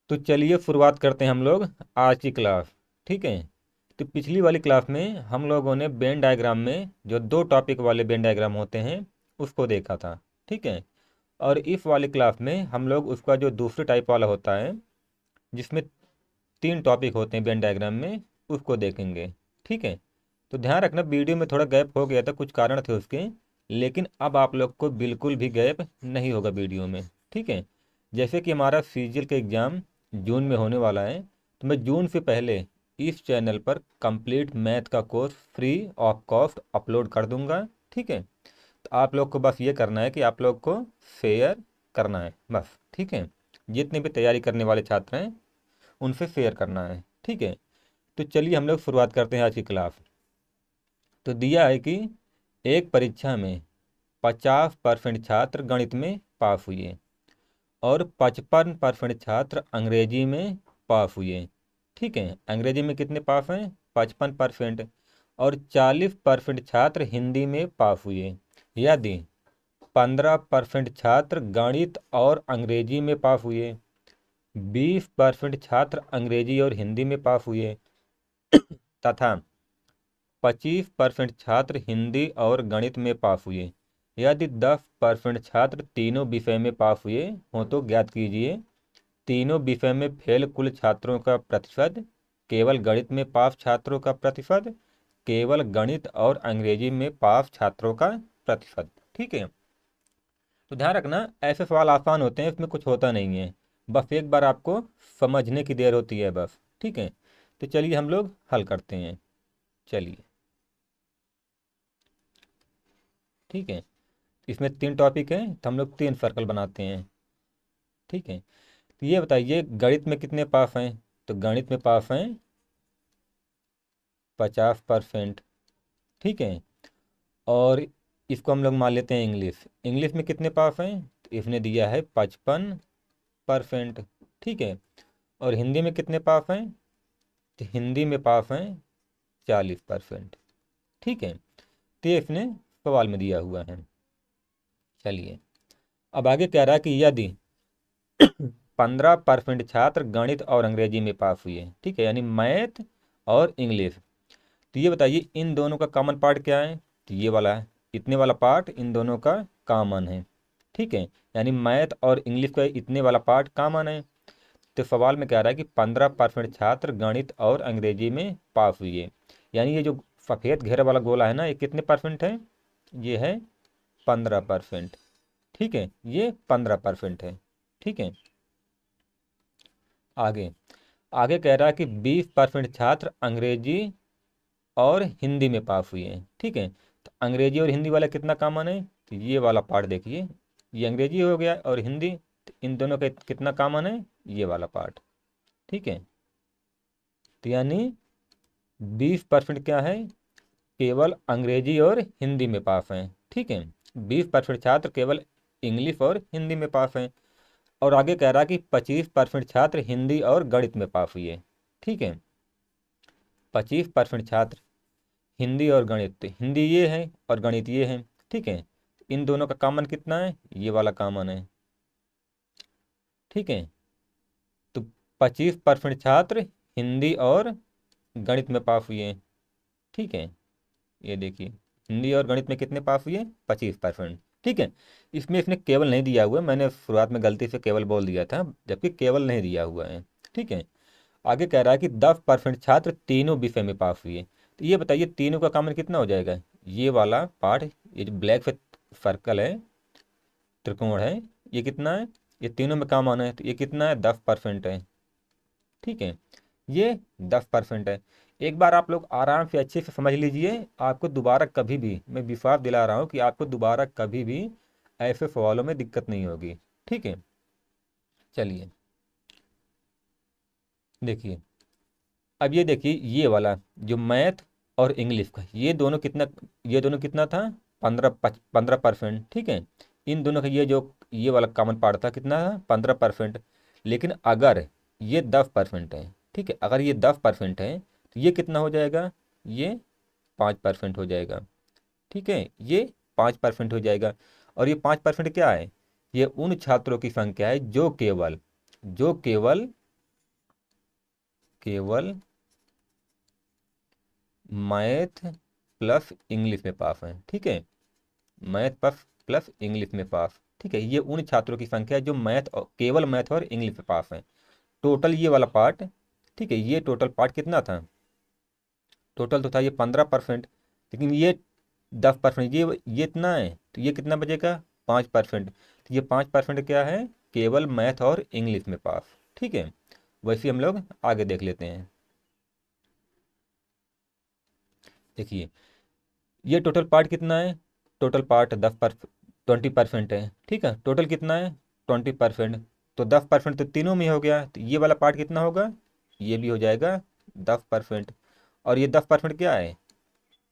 तो चलिए शुरुआत करते हैं हम लोग आज की क्लास। ठीक है। तो पिछली वाली क्लास में हम लोगों ने वेन डायग्राम में जो दो टॉपिक वाले वेन डायग्राम होते हैं उसको देखा था। ठीक है। और इस वाली क्लास में हम लोग उसका जो दूसरे टाइप वाला होता है जिसमें तीन टॉपिक होते हैं वेन डायग्राम में, उसको देखेंगे। ठीक है। तो ध्यान रखना, वीडियो में थोड़ा गैप हो गया था, कुछ कारण थे उसके, लेकिन अब आप लोग को बिल्कुल भी गैप नहीं होगा वीडियो में। ठीक है। जैसे कि हमारा सीजीएल का एग्ज़ाम जून में होने वाला है, तो मैं जून से पहले इस चैनल पर कंप्लीट मैथ का course free of cost upload कर दूंगा। ठीक है। तो आप लोग को बस ये करना है कि आप लोग को शेयर करना है बस। ठीक है। जितने भी तैयारी करने वाले छात्र हैं उनसे शेयर करना है। ठीक है। तो चलिए हम लोग शुरुआत करते हैं आज की क्लास। तो दिया है कि एक परीक्षा में 50% छात्र गणित में पास हुए और 55% छात्र अंग्रेजी में पास हुए। ठीक है। अंग्रेजी में कितने पास हैं? 55%। और 40% छात्र हिंदी में पास हुए। यदि 15% छात्र गणित और अंग्रेजी में पास हुए, 20% छात्र अंग्रेजी और हिंदी में पास हुए तथा 25% छात्र हिंदी और गणित में पास हुए। यदि 10% छात्र तीनों विषय में पास हुए हों तो ज्ञात कीजिए तीनों विषय में फेल कुल छात्रों का प्रतिशत, केवल गणित में पास छात्रों का प्रतिशत, केवल गणित और अंग्रेजी में पास छात्रों का प्रतिशत। ठीक है। तो ध्यान रखना, ऐसे सवाल आसान होते हैं, इसमें कुछ होता नहीं है, बस एक बार आपको समझने की देर होती है बस। ठीक है। तो चलिए हम लोग हल करते हैं। चलिए। ठीक है। इसमें तीन टॉपिक हैं तो हम लोग तीन सर्कल बनाते हैं। ठीक है। तो ये बताइए गणित में कितने पास हैं? तो गणित में पास हैं 50%। ठीक है। और इसको हम लोग मान लेते हैं इंग्लिश। इंग्लिश में कितने पास हैं? तो इसने दिया है 55%। ठीक है। और हिंदी में कितने पास हैं? तो हिंदी में पास हैं 40%। ठीक है। तो ये इसने सवाल में दिया हुआ है। चलिए, अब आगे कह रहा है कि यदि 15% छात्र गणित और अंग्रेजी में पास हुए, ठीक है, यानी मैथ और इंग्लिश, तो ये बताइए इन दोनों का कॉमन पार्ट क्या है? तो ये वाला है, इतने वाला पार्ट इन दोनों का कॉमन है। ठीक है। यानी मैथ और इंग्लिश का इतने वाला पार्ट कॉमन है। तो सवाल में कह रहा है कि 15% छात्र गणित और अंग्रेजी में पास हुए, यानी ये जो सफ़ेद घेरा वाला गोला है ना, ये कितने परसेंट है? ये है 15%। ठीक है। ये 15% है। ठीक है। आगे आगे कह रहा है कि 20% छात्र अंग्रेजी और हिंदी में पास हुए हैं। ठीक है। तो अंग्रेजी और हिंदी वाला कितना कॉमन है? तो ये वाला पार्ट देखिए, ये अंग्रेजी हो गया और हिंदी, तो इन दोनों का कितना कॉमन है? ये वाला पार्ट। ठीक है। तो यानी 20% क्या है? केवल अंग्रेजी और हिंदी में पास हैं। ठीक है। 20% छात्र केवल इंग्लिश और हिंदी में पास हैं। और आगे कह रहा कि 25% छात्र हिंदी और गणित में पास हुए। ठीक है। 25% छात्र हिंदी और गणित, हिंदी ये है और गणित ये है। ठीक है। इन दोनों का कॉमन कितना है? ये वाला कॉमन है। ठीक है। तो 25% छात्र हिंदी और गणित में पास हुए। ठीक है। ये देखिए, हिंदी और गणित में कितने पास हुए? 25%। ठीक है। इसमें इसने केवल नहीं दिया हुआ है, मैंने शुरुआत में गलती से केवल बोल दिया था, जबकि केवल नहीं दिया हुआ है। ठीक है। आगे कह रहा है कि 10% छात्र तीनों विषय में पास हुए। तो ये बताइए तीनों का कॉमन कितना हो जाएगा? ये वाला पार्ट, ये जो ब्लैक से सर्कल है, त्रिकोण है, ये कितना है? ये तीनों में कॉमन है, तो ये कितना है? 10% है। ठीक है। ये 10% है। एक बार आप लोग आराम से अच्छे से समझ लीजिए, आपको दोबारा कभी भी, मैं विश्वास दिला रहा हूँ कि आपको दोबारा कभी भी ऐसे सवालों में दिक्कत नहीं होगी। ठीक है। चलिए देखिए, अब ये देखिए ये वाला जो मैथ और इंग्लिश का, ये दोनों कितना था? 15%। ठीक है। इन दोनों का ये वाला कॉमन पार्ट था, कितना था? 15%। लेकिन अगर ये 10% है, ठीक है, अगर ये 10% है तो ये कितना हो जाएगा? ये 5% हो जाएगा। ठीक है। ये 5% हो जाएगा। और ये 5% क्या है? ये उन छात्रों की संख्या है जो केवल केवल मैथ प्लस इंग्लिश में पास हैं। ठीक है, मैथ प्लस प्लस इंग्लिश में पास। ठीक है, ये उन छात्रों की संख्या है जो मैथ और केवल मैथ और इंग्लिश में पास हैं। टोटल ये वाला पार्ट, ठीक है, ये टोटल पार्ट कितना था? टोटल तो था ये 15%, लेकिन ये 10%, ये इतना है, तो ये कितना बचेगा? 5%। तो ये 5% क्या है? केवल मैथ और इंग्लिश में पास। ठीक है, वैसे हम लोग आगे देख लेते हैं। देखिए, ये टोटल पार्ट कितना है? टोटल पार्ट 20% है। ठीक है, टोटल कितना है? 20%। तो 10% तो तीनों में हो गया, तो ये वाला पार्ट कितना होगा? ये भी हो जाएगा 10%। और ये 10% क्या है?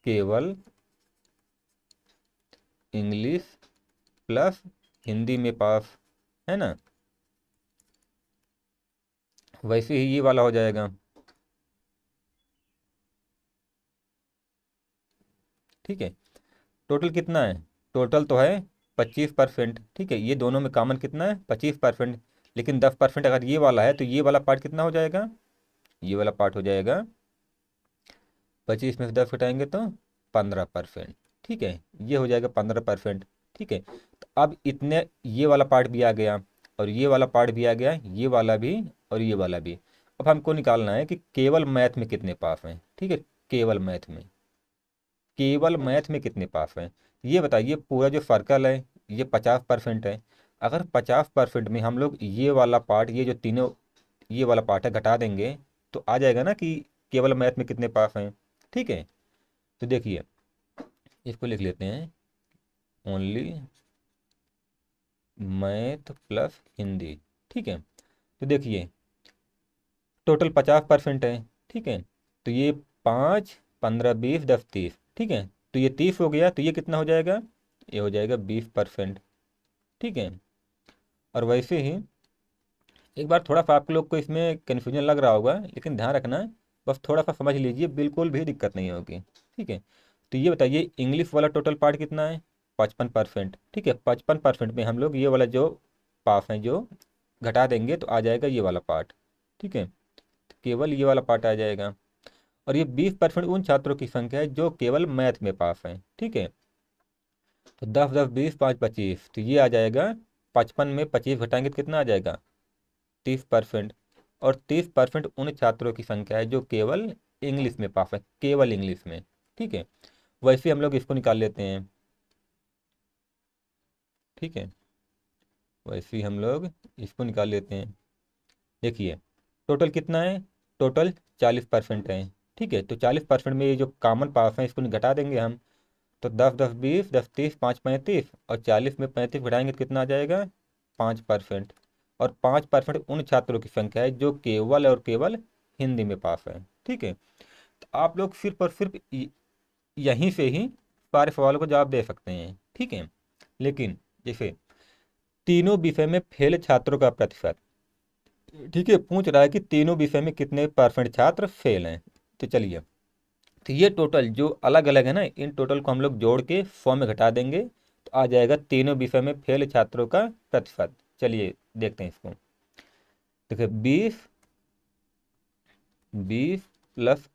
केवल इंग्लिश प्लस हिंदी में पास, है ना? वैसे ही ये वाला हो जाएगा। ठीक है, टोटल कितना है? टोटल तो है 25%। ठीक है, ये दोनों में कॉमन कितना है? 25%। लेकिन 10% अगर ये वाला है तो ये वाला पार्ट कितना हो जाएगा? ये वाला पार्ट हो जाएगा 25 में से 10 घटाएंगे तो 15%। ठीक है, ये हो जाएगा 15%। ठीक है, तो अब इतने ये वाला पार्ट भी आ गया और ये वाला पार्ट भी आ गया, ये वाला भी और ये वाला भी। अब हमको निकालना है कि केवल मैथ में कितने पास हैं। ठीक है, केवल मैथ में, केवल मैथ में कितने पास हैं? ये बताइए, पूरा जो सर्कल है ये 50% है। अगर 50% में हम लोग ये वाला पार्ट, ये जो तीनों ये वाला पार्ट है, घटा देंगे तो आ जाएगा ना कि केवल मैथ में कितने पास हैं। ठीक है, तो देखिए इसको लिख लेते हैं, ओनली मैथ प्लस हिंदी। ठीक है, तो देखिए टोटल 50% है। ठीक है, तो ये 5, 15, 20, 10, 30। ठीक है, तो ये 30 हो गया, तो ये कितना हो जाएगा? ये हो जाएगा 20%। ठीक है, और वैसे ही एक बार थोड़ा सा आप लोग को इसमें कन्फ्यूजन लग रहा होगा, लेकिन ध्यान रखना, बस थोड़ा सा समझ लीजिए, बिल्कुल भी दिक्कत नहीं होगी। ठीक है, तो ये बताइए इंग्लिश वाला टोटल पार्ट कितना है? 55%। ठीक है, 55% में हम लोग ये वाला जो पास है जो घटा देंगे तो आ जाएगा ये वाला पार्ट। ठीक है, तो केवल ये वाला पार्ट आ जाएगा। और ये 20% उन छात्रों की संख्या है जो केवल मैथ में पास हैं। ठीक है, तो 10, 10, 20, 5, 25, तो ये आ जाएगा 55 में 25 घटाएंगे तो कितना आ जाएगा? 30%। और 30% उन छात्रों की संख्या है जो केवल इंग्लिश में पास है, केवल इंग्लिश में। ठीक है, वैसे हम लोग इसको निकाल लेते हैं। ठीक है, वैसे ही हम लोग इसको निकाल लेते हैं। देखिए टोटल कितना है? टोटल 40% है। ठीक है, तो 40% में ये जो कॉमन पास है इसको घटा देंगे हम, तो 10, 10, 20, 10, 30, 5, 35, और 40 में 35 घटाएंगे तो कितना आ जाएगा? 5%। और 5% उन छात्रों की संख्या है जो केवल और केवल हिंदी में पास है। ठीक है, तो आप लोग सिर्फ और सिर्फ यहीं से ही सारे सवालों को जवाब दे सकते हैं। ठीक है, लेकिन जैसे तीनों विषय में फेल छात्रों का प्रतिशत, ठीक है, पूछ रहा है कि तीनों विषय में कितने परसेंट छात्र फेल हैं। तो चलिए, तो ये टोटल जो अलग अलग है ना, इन टोटल को हम लोग जोड़ के 100 में घटा देंगे तो आ जाएगा तीनों विषय में फेल छात्रों का प्रतिशत। चलिए देखते हैं इसको। देखिए 20 प्लस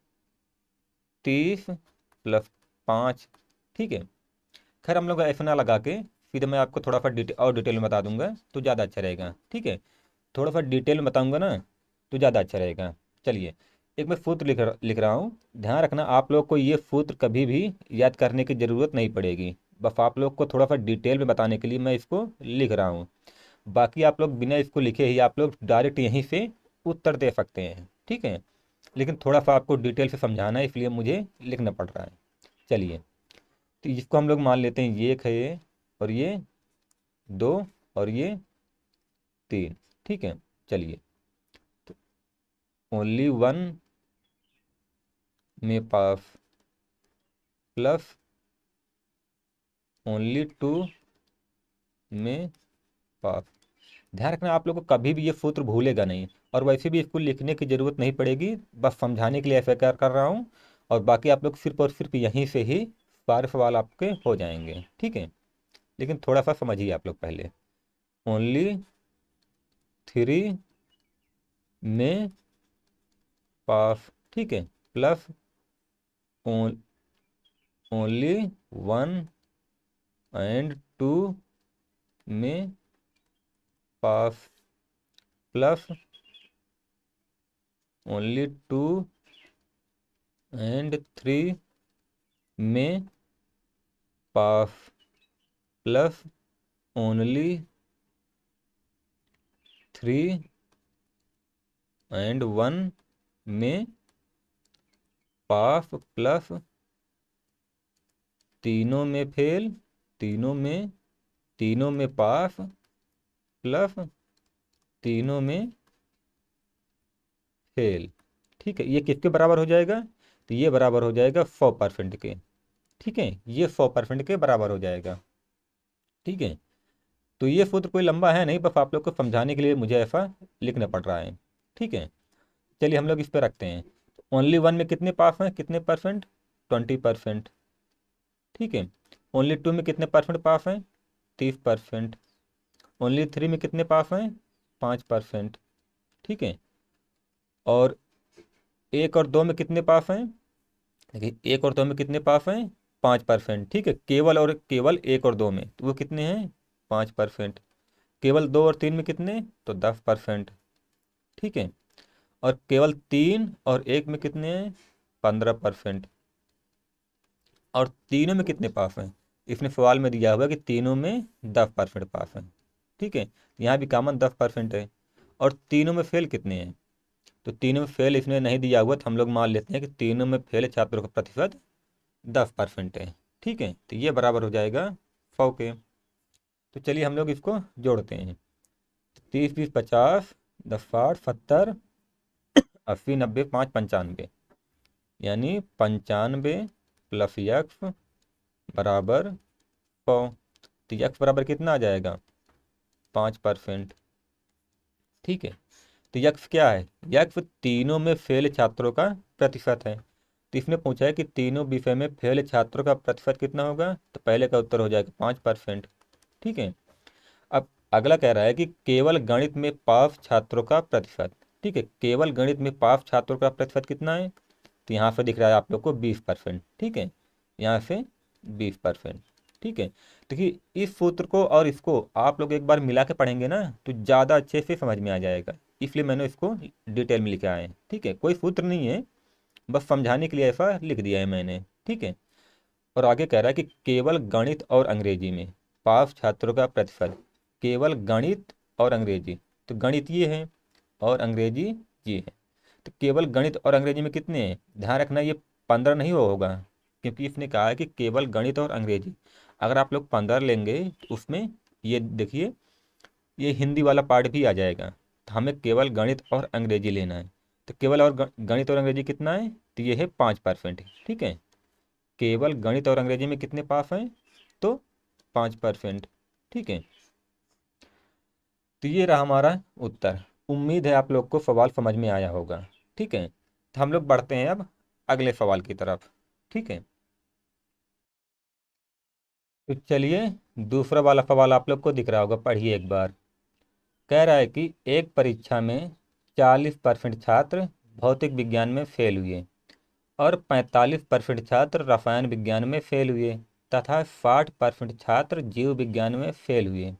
30 प्लस 5। ठीक है, खैर हम लोग ऐसा ना लगा के सीधे मैं आपको थोड़ा सा डिटेल में बता दूंगा तो ज़्यादा अच्छा रहेगा। ठीक है, थोड़ा सा डिटेल में बताऊंगा ना तो ज़्यादा अच्छा रहेगा। चलिए, एक मैं सूत्र लिख रहा हूँ, ध्यान रखना आप लोग को ये सूत्र कभी भी याद करने की ज़रूरत नहीं पड़ेगी, बस आप लोग को थोड़ा सा डिटेल में बताने के लिए मैं इसको लिख रहा हूँ। बाकी आप लोग बिना इसको लिखे ही आप लोग डायरेक्ट यहीं से उत्तर दे सकते हैं। ठीक है, लेकिन थोड़ा सा आपको डिटेल से समझाना है इसलिए मुझे लिखना पड़ रहा है। चलिए, तो इसको हम लोग मान लेते हैं, ये एक है ये, और ये 2, और ये 3। ठीक है, चलिए, ओनली वन में पास प्लस ओनली टू में पास। ध्यान रखना आप लोग को कभी भी ये सूत्र भूलेगा नहीं, और वैसे भी इसको लिखने की ज़रूरत नहीं पड़ेगी, बस समझाने के लिए ऐसा कर रहा हूँ। और बाकी आप लोग सिर्फ और सिर्फ यहीं से ही सारे सवाल आपके हो जाएंगे। ठीक है, लेकिन थोड़ा सा समझिए आप लोग पहले, ओनली 3 में पास, ठीक है, प्लस ओनली 1 एंड 2 में पास, प्लस ओनली 2 एंड 3 में पास, प्लस ओनली 3 एंड 1 में पास, प्लस तीनों में फेल, तीनों में पास, प्लस तीनों में फेल। ठीक है, ये किसके बराबर हो जाएगा? तो ये बराबर हो जाएगा 100% के। ठीक है, ये 100% के बराबर हो जाएगा। ठीक है, तो ये सूत्र कोई लंबा है नहीं, बस आप लोग को समझाने के लिए मुझे ऐसा लिखना पड़ रहा है। ठीक है, चलिए हम लोग इस पे रखते हैं। ओनली 1 में कितने पास हैं, कितने परसेंट? 20%। ठीक है, ओनली 2 में कितने परसेंट पास हैं? 30%। ओनली 3 में कितने पास हैं? 5%। ठीक है, और 1 और 2 में कितने पास हैं? देखिए 1 और 2 में कितने पास हैं? 5%। ठीक है, केवल और केवल 1 और 2 में, तो वो कितने हैं? 5%। केवल 2 और 3 में कितने? तो 10%। ठीक है, और केवल 3 और 1 में कितने हैं? 15%। और तीनों में कितने पास हैं? इसने सवाल में दिया हुआ कि तीनों में 10% पास हैं। ठीक है, यहाँ भी कॉमन 10% है। और तीनों में फेल कितने हैं? तो तीनों में फेल इसने नहीं दिया हुआ, तो हम लोग मान लेते हैं कि तीनों में फेल छात्रों का प्रतिशत 10% है। ठीक है, तो ये बराबर हो जाएगा 100 के। तो चलिए हम लोग इसको जोड़ते हैं। 30 20 50, 10 60 70 80 90 5 95, यानी 95 प्लस यक्स बराबर 100। तो यक्स बराबर कितना आ जाएगा? 5%। ठीक है, तो यक्स क्या है? यक्स तीनों में फेल छात्रों का प्रतिशत है। तो इसने पूछा है कि तीनों विषय में फेल छात्रों का प्रतिशत कितना होगा, तो पहले का उत्तर हो जाएगा 5%। ठीक है, अब अगला कह रहा है कि केवल गणित में पास छात्रों का प्रतिशत। ठीक है, केवल गणित में पास छात्रों का प्रतिशत कितना है? तो यहाँ से दिख रहा है आप लोग को 20%। ठीक है, यहाँ से 20%। ठीक है, देखिए इस सूत्र को और इसको आप लोग एक बार मिला के पढ़ेंगे ना, तो ज़्यादा अच्छे से समझ में आ जाएगा, इसलिए मैंने इसको डिटेल में लिखा है। ठीक है, कोई सूत्र नहीं है, बस समझाने के लिए ऐसा लिख दिया है मैंने। ठीक है, और आगे कह रहा है कि केवल गणित और अंग्रेजी में पास छात्रों का प्रतिशत, केवल गणित और अंग्रेजी, तो गणित ये है और अंग्रेजी ये है। तो केवल गणित और अंग्रेजी में कितने हैं? ध्यान रखना, ये 15 नहीं होगा, क्योंकि इसने कहा है कि केवल गणित और अंग्रेजी। अगर आप लोग 15 लेंगे तो उसमें ये देखिए, ये हिंदी वाला पार्ट भी आ जाएगा। तो हमें केवल गणित और अंग्रेजी लेना है। तो केवल और गणित और अंग्रेजी कितना है? तो ये है 5%। ठीक है, केवल गणित और अंग्रेजी में कितने पास हैं? तो 5%। ठीक है, तो ये रहा हमारा उत्तर। उम्मीद है आप लोग को सवाल समझ में आया होगा। ठीक है, तो हम लोग बढ़ते हैं अब अगले सवाल की तरफ। ठीक है, तो चलिए दूसरा वाला सवाल आप लोग को दिख रहा होगा, पढ़िए एक बार। कह रहा है कि एक परीक्षा में 40% छात्र भौतिक विज्ञान में फेल हुए और 45% छात्र रसायन विज्ञान में फेल हुए तथा 60% छात्र जीव विज्ञान में फेल हुए।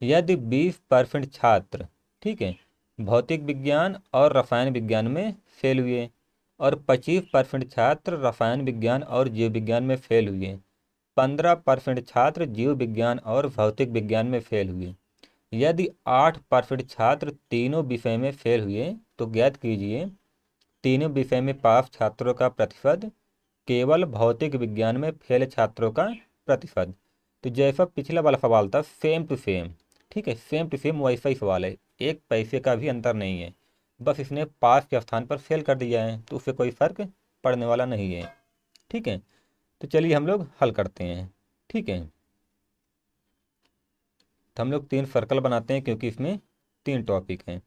यदि 20% छात्र, ठीक है, भौतिक विज्ञान और रसायन विज्ञान में फेल हुए और 25% छात्र रसायन विज्ञान और जीव विज्ञान में फेल हुए, 15% छात्र जीव विज्ञान और भौतिक विज्ञान में फेल हुए, यदि 8% छात्र तीनों विषय में फेल हुए, तो ज्ञात कीजिए तीनों विषय में पास छात्रों का प्रतिशत, केवल भौतिक विज्ञान में फेल छात्रों का प्रतिशत। तो जैसा पिछला वाला सवाल था, सेम टू सेम। ठीक है, सेम टू सेम वैसा ही सवाल है, एक पैसे का भी अंतर नहीं है, बस इसने पास के स्थान पर फेल कर दिया है, तो उससे कोई फर्क पड़ने वाला नहीं है। ठीक है, तो चलिए हम लोग हल करते हैं। ठीक है, तो हम लोग 3 सर्कल बनाते हैं, क्योंकि इसमें 3 टॉपिक हैं।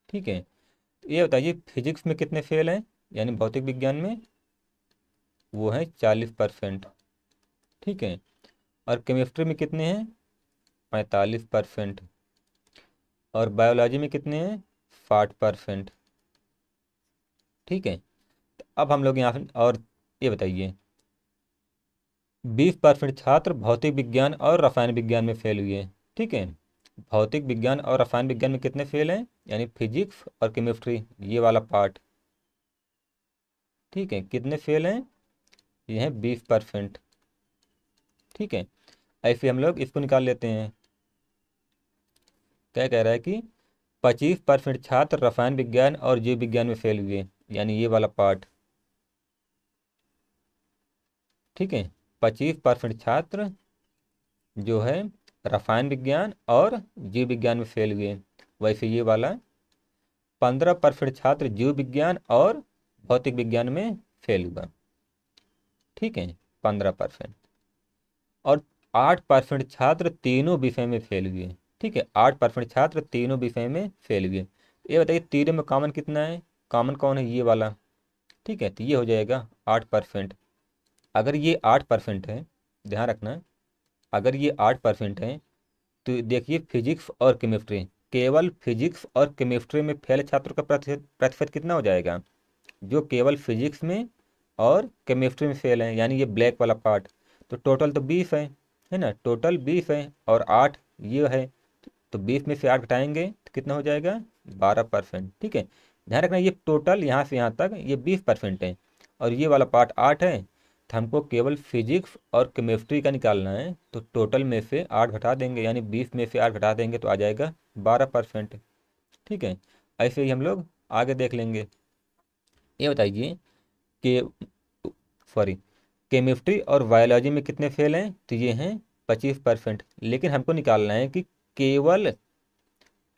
ठीक है, तो ये बताइए फिजिक्स में कितने फेल हैं, यानी भौतिक विज्ञान में? वो हैं 40%। ठीक है, और केमिस्ट्री में कितने हैं? 45%। और बायोलॉजी में कितने हैं? 60%। ठीक है, तो अब हम लोग यहाँ से और ये बताइए, 20% छात्र भौतिक विज्ञान और रसायन विज्ञान में फेल हुए। ठीक है, भौतिक विज्ञान और रसायन विज्ञान में कितने फेल हैं, यानी फिजिक्स और केमिस्ट्री ये वाला पार्ट। ठीक है, कितने फेल हैं, ये हैं 20%। ठीक है, ऐसे हम लोग इसको निकाल लेते हैं। क्या कह रहा है कि 25% छात्र रसायन विज्ञान और जीव विज्ञान में फेल हुए, यानी ये वाला पार्ट। ठीक है, 25% छात्र जो है रसायन विज्ञान और जीव विज्ञान में फेल हुए। वैसे ये वाला 15% छात्र जीव विज्ञान और भौतिक विज्ञान में फेल हुआ। ठीक है, 15%। और 8% छात्र तीनों विषय में फेल हुए। ठीक है, 8% छात्र तीनों विषय में फेल हुए। ये बताइए तीनों में कॉमन कितना है, कॉमन कौन है, ये वाला। ठीक है, तो ये हो जाएगा 8%। अगर ये 8% है, ध्यान रखना, अगर ये 8% है तो देखिए फिजिक्स और केमिस्ट्री, केवल फिजिक्स और केमिस्ट्री में फेल छात्रों का प्रतिशत कितना हो जाएगा, जो केवल फिजिक्स में और केमिस्ट्री में फेल है, यानी ये ब्लैक वाला पार्ट। तो टोटल तो 20 है ना, टोटल 20 है और 8 ये है, तो 20 में से 8 घटाएंगे तो कितना हो जाएगा, 12%। ठीक है, ध्यान रखना ये टोटल यहाँ से यहाँ तक ये 20% है और ये वाला पार्ट 8 है। तो हमको केवल फिजिक्स और केमिस्ट्री का निकालना है, तो टोटल में से 8 घटा देंगे, यानी 20 में से 8 घटा देंगे तो आ जाएगा 12%। ठीक है, ऐसे ही हम लोग आगे देख लेंगे। ये बताइए कि सॉरी, केमिस्ट्री और बायोलॉजी में कितने फेल हैं, तो ये हैं 25%। लेकिन हमको निकालना है कि केवल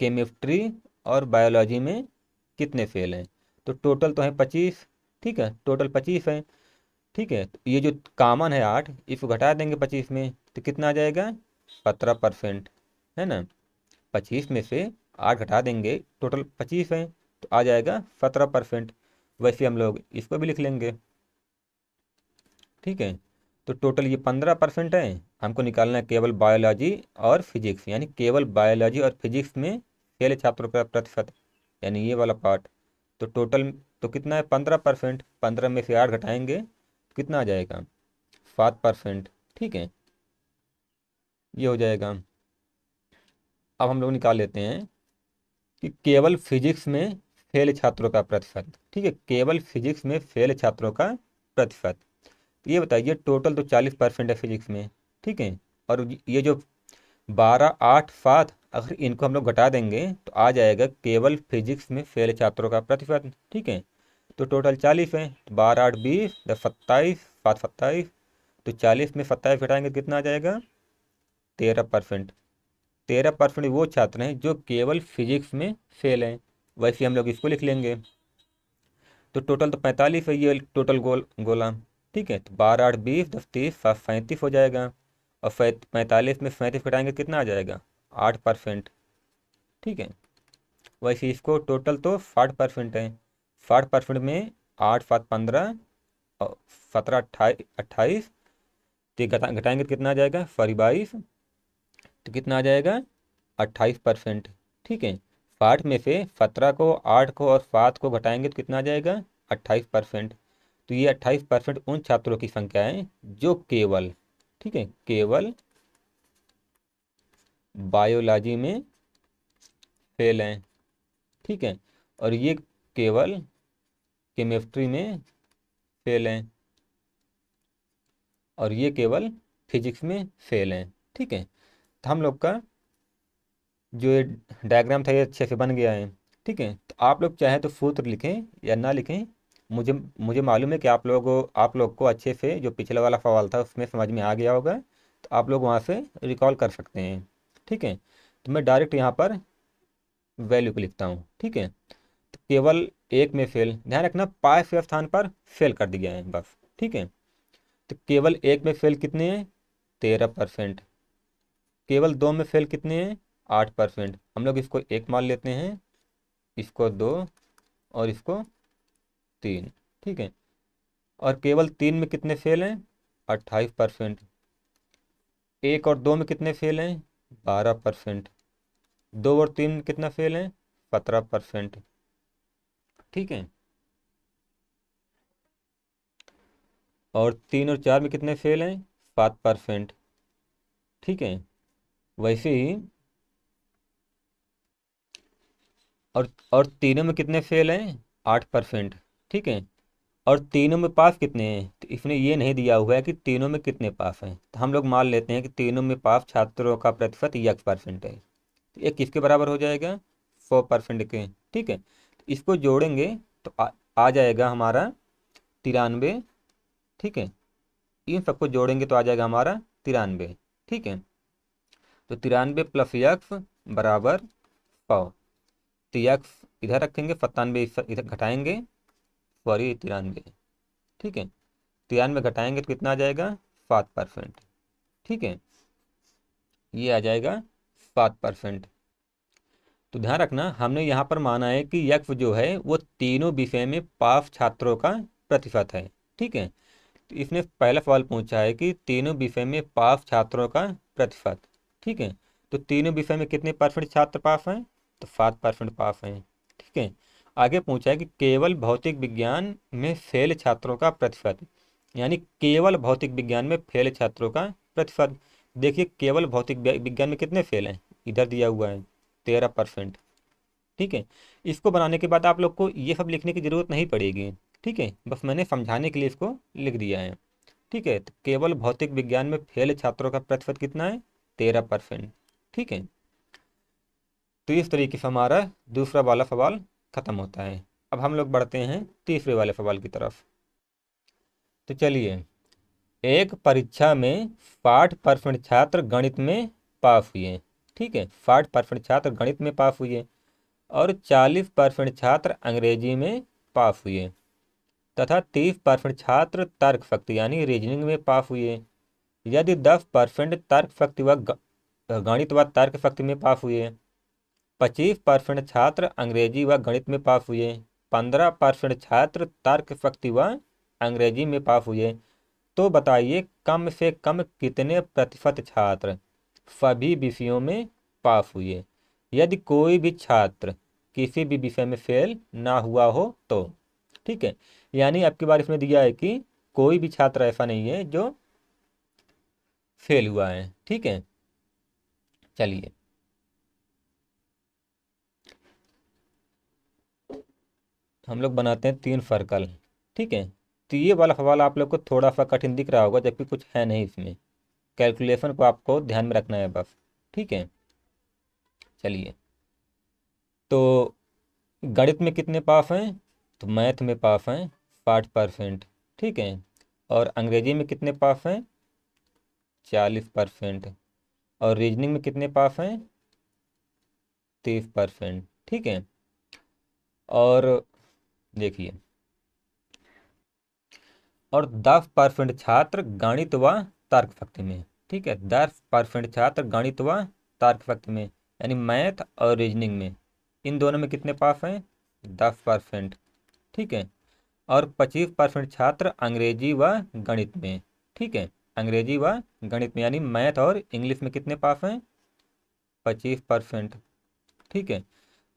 केमिस्ट्री और बायोलॉजी में कितने फेल हैं, तो टोटल तो है 25। ठीक है, टोटल 25 है। ठीक है, तो ये जो कॉमन है 8, इसको घटा देंगे 25 में तो कितना आ जाएगा, 17%। है ना, 25 में से 8 घटा देंगे, टोटल 25 है तो आ जाएगा 17%। वैसे हम लोग इसको भी लिख लेंगे। ठीक है, तो टोटल ये 15% है, हमको निकालना है केवल बायोलॉजी और फिजिक्स, यानी केवल बायोलॉजी और फिजिक्स में फेल छात्रों का प्रतिशत, यानी ये वाला पार्ट। तो टोटल तो कितना है, 15%, 15 में से 8 घटाएंगे तो कितना आ जाएगा, 7%। ठीक है, ये हो जाएगा। अब हम लोग निकाल लेते हैं कि केवल फिजिक्स में फेल छात्रों का प्रतिशत। ठीक है, केवल फिजिक्स में फेल छात्रों का प्रतिशत। तो ये बताइए टोटल तो 40% है फिजिक्स में। ठीक है, और ये जो 12, 8, 7, अगर इनको हम लोग घटा देंगे तो आ जाएगा केवल फिजिक्स में फेल छात्रों का प्रतिशत। ठीक है, तो टोटल 40 है, तो 12, 8, 20, 10, 27, 7, 27, तो 40 में 27 घटाएंगे तो कितना आ जाएगा, 13%। 13% वो छात्र हैं जो केवल फिजिक्स में फेल हैं। वैसे हम लोग इसको लिख लेंगे। तो टोटल तो 45 है ये टोटल गोला। ठीक है, तो 12, 8, 20, 10, 30, 7, 37 हो जाएगा। और 45 में 37 घटाएंगे कितना आ जाएगा, 8%। ठीक है, वैसे इसको टोटल तो 60% है। 60% में 8, 7, 15 और 17, 28, तो घटाएंगे तो कितना आ जाएगा, सॉरी 22, तो कितना आ जाएगा, 28%। ठीक है, 60 में से 17 को, 8 को और 7 को घटाएंगे तो कितना आ जाएगा, 28%। तो ये 28% उन छात्रों की संख्या है जो केवल, ठीक है, केवल बायोलॉजी में फेल हैं। ठीक है, और ये केवल केमिस्ट्री में फेल हैं और ये केवल फिजिक्स में फेल हैं। ठीक है, तो हम लोग का जो ये डायग्राम था ये अच्छे से बन गया है। ठीक है, तो आप लोग चाहे तो सूत्र लिखें या ना लिखें, मुझे मुझे मालूम है कि आप लोग को अच्छे से जो पिछला वाला सवाल था उसमें समझ में आ गया होगा, तो आप लोग वहाँ से रिकॉल कर सकते हैं। ठीक है, तो मैं डायरेक्ट यहाँ पर वैल्यू को लिखता हूँ। ठीक है, तो केवल एक में फेल, ध्यान रखना पाए के स्थान पर फेल कर दिया है बस। ठीक है, तो केवल एक में फेल कितने हैं, 13%। केवल दो में फेल कितने हैं, 8%। हम लोग इसको एक मान लेते हैं, इसको 2 और इसको 3। ठीक है, और केवल 3 में कितने फेल हैं, 28%। एक और दो में कितने फेल हैं, 12%। 2 और 3 कितना फेल हैं, 17%। ठीक है, और 3 और 4 में कितने फेल हैं? 7%। ठीक है, वैसे ही और तीनों में कितने फेल हैं? 8%। ठीक है, और तीनों में पास कितने हैं? तो इसने ये नहीं दिया हुआ है कि तीनों में कितने पास हैं, तो हम लोग मान लेते हैं कि तीनों में पास छात्रों का प्रतिशत 1% है। तो ये किसके बराबर हो जाएगा? 100% के। ठीक है, तो इसको जोड़ेंगे तो आ जाएगा हमारा 93। ठीक है, इन सबको जोड़ेंगे तो आ जाएगा हमारा 93। ठीक है, तो 93 प्लस यक्स बराबर 100। तो यक्स इधर रखेंगे, 97 इधर घटाएंगे, सॉरी 93। ठीक है, 93 घटाएंगे तो कितना आ जाएगा? 7%। ठीक है, ये आ जाएगा 7%। तो ध्यान रखना, हमने यहाँ पर माना है कि यक्स जो है वो तीनों विषय में पास छात्रों का प्रतिशत है। ठीक है, तो इसने पहला सवाल पूछा है कि तीनों विषय में पास छात्रों का प्रतिशत। ठीक है, तो तीनों विषय में कितने परसेंट छात्र पास हैं? तो 7% पास हैं। ठीक है, आगे पूछा है कि केवल भौतिक विज्ञान में फेल छात्रों का प्रतिशत, यानी केवल भौतिक विज्ञान में फेल छात्रों का प्रतिशत। देखिए, केवल भौतिक विज्ञान में कितने फेल हैं? इधर दिया हुआ है 13%। ठीक है, इसको बनाने के बाद आप लोग को ये सब लिखने की ज़रूरत नहीं पड़ेगी। ठीक है, बस मैंने समझाने के लिए इसको लिख दिया है। ठीक है, तो केवल भौतिक विज्ञान में फेल छात्रों का प्रतिशत कितना है? 13%। ठीक है, तो इस तरीके से हमारा दूसरा वाला सवाल खत्म होता है। अब हम लोग बढ़ते हैं तीसरे वाले सवाल की तरफ। तो चलिए, एक परीक्षा में 60% छात्र गणित में पास हुए। ठीक है, 60% छात्र गणित में पास हुए और 40% छात्र अंग्रेजी में पास हुए तथा 30% छात्र तर्कशक्ति यानी रीजनिंग में पास हुए। यदि 10% तर्कशक्ति व गणित व तर्कशक्ति में पास हुए, 25% छात्र अंग्रेजी व गणित में पास हुए, 15% छात्र तर्कशक्ति व अंग्रेजी में पास हुए, तो बताइए कम से कम कितने प्रतिशत छात्र सभी विषयों में पास हुए यदि कोई भी छात्र किसी भी विषय में फेल ना हुआ हो तो। ठीक है, यानी आपकी बार इसमें दिया है कि कोई भी छात्र ऐसा नहीं है जो फेल हुआ है। ठीक है, चलिए, हम लोग बनाते हैं 3 सर्कल। ठीक है, तो ये वाला सवाल आप लोग को थोड़ा सा कठिन दिख रहा होगा, जबकि कुछ है नहीं इसमें। कैलकुलेशन को आपको ध्यान में रखना है बस। ठीक है, चलिए, तो गणित में कितने पास हैं? तो मैथ में पास हैं 60%। ठीक है, और अंग्रेजी में कितने पास हैं? 40%। और रीजनिंग में कितने पास हैं? 30%। ठीक है, और देखिए, और 10% छात्र गणित व तर्कशक्ति में। ठीक है, 10% छात्र गणित व तर्कशक्ति में यानी मैथ और रीजनिंग में, इन दोनों में कितने पास हैं? 10%। ठीक है, और 25% छात्र अंग्रेजी व गणित में। ठीक है, अंग्रेजी व गणित में यानी मैथ और इंग्लिश में कितने पास हैं? 25%। ठीक है,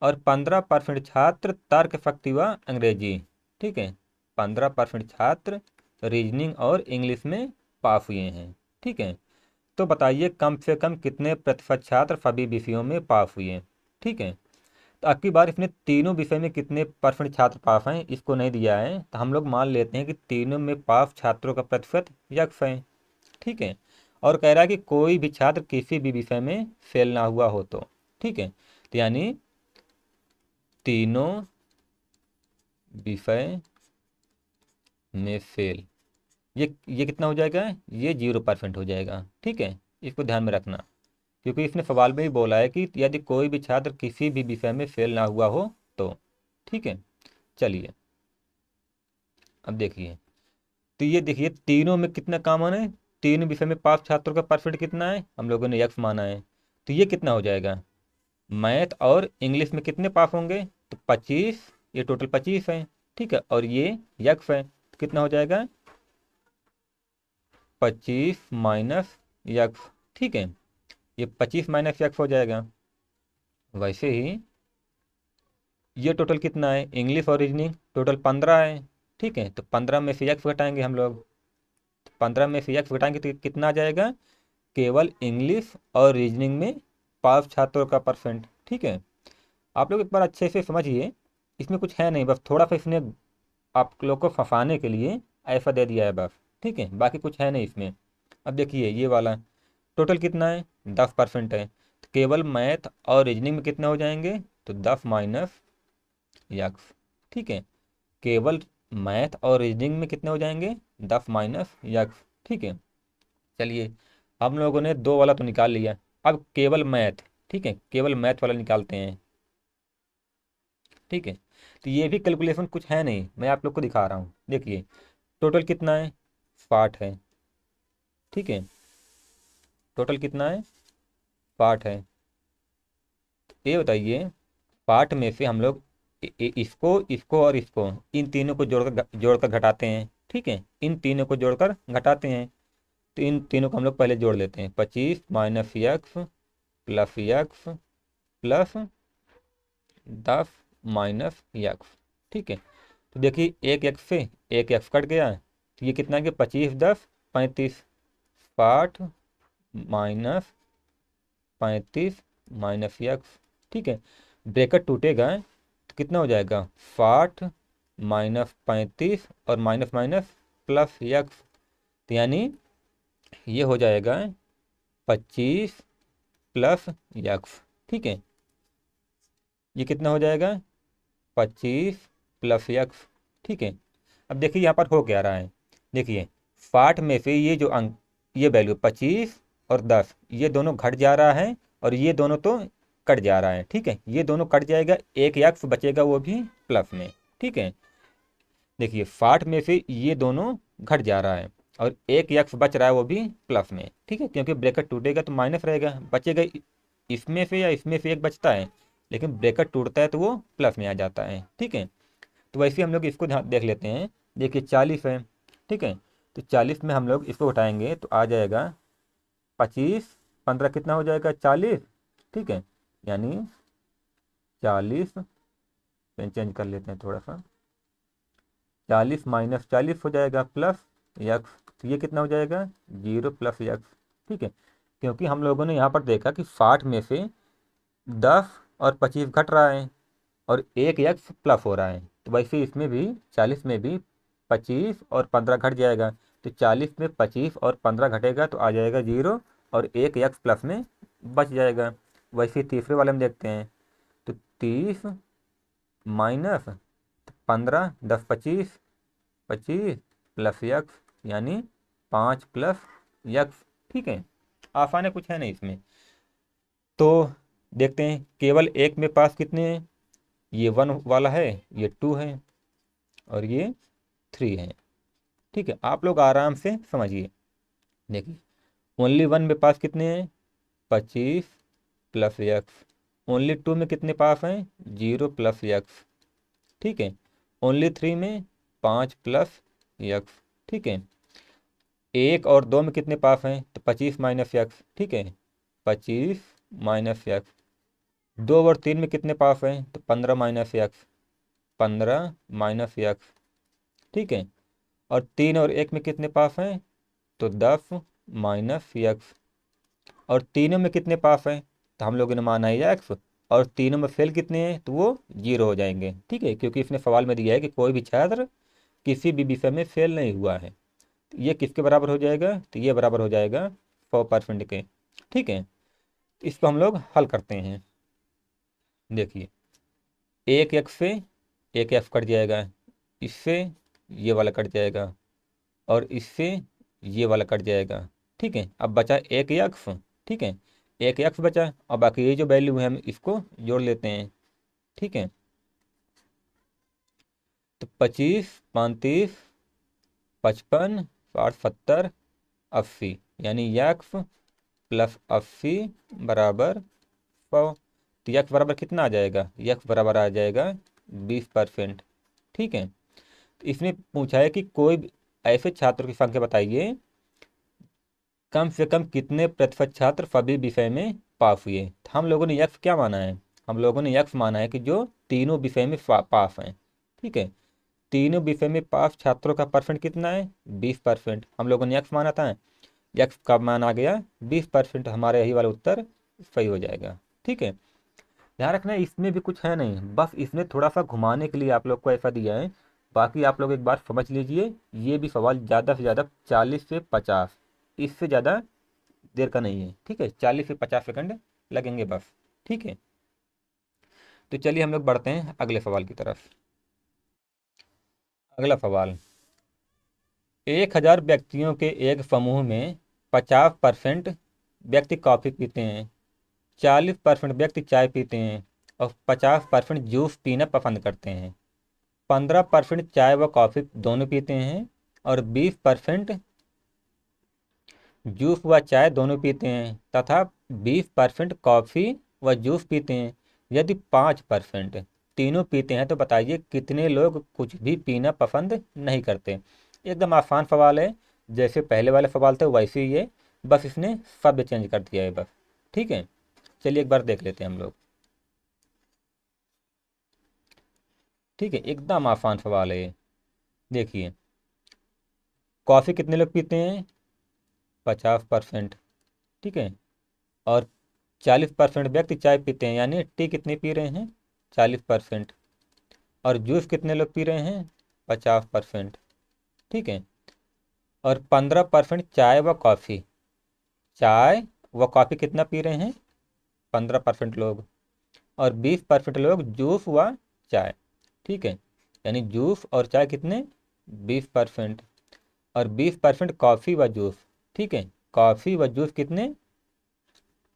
और 15% छात्र तर्कशक्ति व अंग्रेजी। ठीक है, 15% छात्र रीजनिंग और इंग्लिश में पास हुए हैं। ठीक है, तो बताइए कम से कम कितने प्रतिशत छात्र सभी विषयों में पास हुए। ठीक है, तो आपकी बार इसने तीनों विषय में कितने परसेंट छात्र पास हैं इसको नहीं दिया है, तो हम लोग मान लेते हैं कि तीनों में पास छात्रों का प्रतिशत यक्स है। ठीक है, और कह रहा है कि कोई भी छात्र किसी भी विषय में फेल ना हुआ हो तो। ठीक है, तो यानी तीनों विषय में फेल, ये कितना हो जाएगा? ये 0% हो जाएगा। ठीक है, इसको ध्यान में रखना, क्योंकि इसने सवाल में ही बोला है कि यदि कोई भी छात्र किसी भी विषय में फेल ना हुआ हो तो। ठीक है, चलिए, अब देखिए, तो ये देखिए तीनों में कितना कॉमन है? तीन विषय में पास छात्रों का परसेंट कितना है? हम लोगों ने यक्स माना है, तो ये कितना हो जाएगा? मैथ और इंग्लिश में कितने पास होंगे? तो 25, ये टोटल 25 है। ठीक है, और ये यक्स है, तो कितना हो जाएगा? 25 माइनस यक्स। ठीक है, ये 25 माइनस यक्स हो जाएगा। वैसे ही ये टोटल कितना है, इंग्लिश और रीजनिंग टोटल 15 है। ठीक है, तो 15 में से एक्स घटाएंगे हम लोग। 15 में से एक्स घटाएंगे तो कितना आ जाएगा, केवल इंग्लिश और रीजनिंग में पास छात्रों का परसेंट। ठीक है, आप लोग एक बार अच्छे से समझिए, इसमें कुछ है नहीं, बस थोड़ा सा इसने आप लोग को फंसाने के लिए ऐसा दे दिया है बस। ठीक है, बाकी कुछ है नहीं इसमें। अब देखिए ये वाला टोटल कितना है, 10% है, तो केवल मैथ और रीजनिंग में कितने हो जाएंगे, तो 10 माइनस यक्स। ठीक है, केवल मैथ और रीजनिंग में कितने हो जाएंगे, 10 माइनस यक्स। ठीक है, चलिए हम लोगों ने दो वाला तो निकाल लिया, अब केवल मैथ। ठीक है, केवल मैथ वाला निकालते हैं। ठीक है, तो ये भी कैलकुलेशन कुछ है नहीं, मैं आप लोग को दिखा रहा हूँ। देखिए टोटल कितना है, 60 है। ठीक है, टोटल कितना है, 60 है। ये बताइए, 60 में से हम लोग इसको इसको और इसको, इन तीनों को जोड़कर घटाते हैं। ठीक है, इन तीनों को जोड़कर घटाते हैं, तो इन तीनों को हम लोग पहले जोड़ लेते हैं। 25 minus x plus x plus 10 minus x. ठीक है, तो देखिए एक एक्स से एक एक्स कट गया, तो ये कितना गया, 25 10 35, 60 माइनस 35 माइनस यक्स। ठीक है, ब्रैकेट टूटेगा तो कितना हो जाएगा, 60 माइनस 35 और माइनस माइनस प्लस यक्स, तो यानी ये हो जाएगा 25 प्लस यक्स। ठीक है, ये कितना हो जाएगा, 25 प्लस यक्स। ठीक है, अब देखिए यहाँ पर हो क्या रहा है, देखिए 60 में से ये जो अंक, ये वैल्यू 25 और 10 ये दोनों घट जा रहा है, और ये दोनों तो कट जा रहा है। ठीक है, ये दोनों कट जाएगा, एक यक्स बचेगा वो भी प्लस में। ठीक है, देखिए 60 में से ये दोनों घट जा रहा है, और एक यक्स बच रहा है वो भी प्लस में। ठीक है, क्योंकि ब्रैकेट टूटेगा तो माइनस रहेगा, बचेगा इसमें से या इसमें से एक बचता है, लेकिन ब्रैकेट टूटता है तो वो प्लस में आ जाता है। ठीक है, तो वैसे हम लोग इसको ध्यान देख लेते हैं। देखिए 40 है। ठीक है, तो 40 में हम लोग इसको उठाएंगे तो आ जाएगा 25, 15 कितना हो जाएगा, 40। ठीक है, यानी 40, पेन चेंज कर लेते हैं थोड़ा सा, 40 माइनस 40 हो जाएगा प्लस यक्स, तो ये कितना हो जाएगा, 0 प्लस यक्स। ठीक है, क्योंकि हम लोगों ने यहाँ पर देखा कि 60 में से 10 और 25 घट रहा है, और एक यक्स प्लस हो रहा है, तो वैसे इसमें भी 40 में भी 25 और 15 घट जाएगा, तो 40 में 25 और 15 घटेगा तो आ जाएगा 0, और एक यक्स प्लस में बच जाएगा। वैसे तीसरे वाले में देखते हैं, तो 30 माइनस 15, 10 25, 25 प्लस यक्स, यानी 5 प्लस यक्स। ठीक है, आसान है, कुछ है नहीं इसमें। तो देखते हैं केवल एक में पास कितने हैं, ये 1 वाला है, ये 2 है, और ये 3 है। ठीक है, आप लोग आराम से समझिए। देखिए ओनली 1 में पास कितने हैं, 25 प्लस यक्स। ओनली 2 में कितने पास हैं, 0 प्लस यक्स। ठीक है, ओनली 3 में 5 प्लस यक्स। ठीक है, 1 और 2 में कितने पास हैं, तो 25 माइनस यक्स। ठीक है, 25 माइनस यक्स। 2 और 3 में कितने पास हैं, तो 15 माइनस यक्स, 15 माइनस यक्स। ठीक है, और 3 और 1 में कितने पास हैं, तो 10 माइनस यक्स। और तीनों में कितने पास हैं, तो हम लोगों ने माना है एक्स, और तीनों में फेल कितने हैं, तो वो 0 हो जाएंगे। ठीक है, क्योंकि इसने सवाल में दिया है कि कोई भी छात्र किसी भी विषय में फेल नहीं हुआ है, तो ये किसके बराबर हो जाएगा, तो ये बराबर हो जाएगा 100% के। ठीक है, इसको हम लोग हल करते हैं। देखिए एक एक्स से एक एक्स कट जाएगा, इससे ये वाला कट जाएगा, और इससे ये वाला कट जाएगा। ठीक है, अब बचा एक यक्स। ठीक है, एक यक्स बचा, और बाकी ये जो वैल्यू है हम इसको जोड़ लेते हैं। ठीक है, तो 25 35 55 60 70 80, यानी यक्स प्लस 80 बराबर 100। तो यक्स बराबर कितना आ जाएगा, यक्स बराबर आ जाएगा 20%। ठीक है, तो इसने पूछा है कि कोई ऐसे छात्रों की संख्या बताइए, कम से कम कितने प्रतिशत छात्र सभी विषय में पास हुए। तो हम लोगों ने यक्स क्या माना है, हम लोगों ने यक्स माना है कि जो तीनों विषय में पास हैं। ठीक है, तीनों विषय में पास छात्रों का परसेंट कितना है? 20%। हम लोगों ने यक्स माना था, यक्स का मान आ गया 20%। हमारा यही वाला उत्तर सही हो जाएगा। ठीक है, ध्यान रखना इसमें भी कुछ है नहीं, बस इसमें थोड़ा सा घुमाने के लिए आप लोग को ऐसा दिया है। बाकी आप लोग एक बार समझ लीजिए, ये भी सवाल ज़्यादा से ज़्यादा 40 से 50, इससे ज़्यादा देर का नहीं है। ठीक है, 40 से 50 सेकंड लगेंगे बस। ठीक है, तो चलिए हम लोग बढ़ते हैं अगले सवाल की तरफ। अगला सवाल, 1000 व्यक्तियों के एक समूह में 50% व्यक्ति कॉफ़ी पीते हैं, 40% व्यक्ति चाय पीते हैं और 50% जूस पीना पसंद करते हैं। 15% चाय व कॉफ़ी दोनों पीते हैं और 20% जूस व चाय दोनों पीते हैं तथा 20% कॉफ़ी व जूस पीते हैं। यदि 5% तीनों पीते हैं तो बताइए कितने लोग कुछ भी पीना पसंद नहीं करते। एकदम आसान सवाल है, जैसे पहले वाले सवाल थे वैसे ही है, बस इसने शब्द चेंज कर दिया है बस। ठीक है, चलिए एक बार देख लेते हैं हम लोग। ठीक है, एकदम आसान सवाल है ये। देखिए, कॉफ़ी कितने लोग पीते हैं? 50%। ठीक है, और 40% व्यक्ति चाय पीते हैं, यानी टी कितने पी रहे हैं? 40%। और जूस कितने लोग पी रहे हैं? 50%। ठीक है, और 15% चाय व कॉफ़ी, चाय व कॉफ़ी कितना पी रहे हैं? 15% लोग। और 20% लोग जूस व चाय। ठीक है, यानी जूस और चाय कितने? 20%। और 20% कॉफ़ी व जूस। ठीक है, कॉफ़ी व जूस कितने?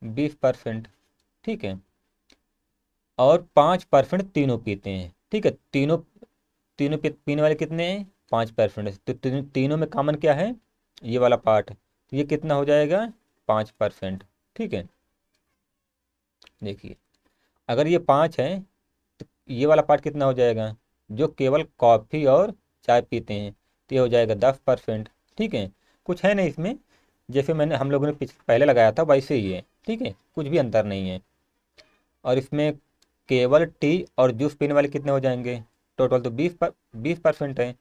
20%। ठीक है, और 5% तीनों पीते हैं। ठीक है, तीनों तीनों पीने वाले कितने हैं? 5%। तो तीनों में कॉमन क्या है? ये वाला पार्ट, तो ये कितना हो जाएगा? 5%। ठीक है, देखिए, अगर ये 5 है तो ये वाला पार्ट कितना हो जाएगा? जो केवल कॉफ़ी और चाय पीते हैं, तो ये हो जाएगा 10%। ठीक है, कुछ है नहीं इसमें, जैसे मैंने हम लोगों ने पहले लगाया था वैसे ही है। ठीक है, कुछ भी अंतर नहीं है। और इसमें केवल टी और जूस पीने वाले कितने हो जाएंगे? टोटल तो 20% है,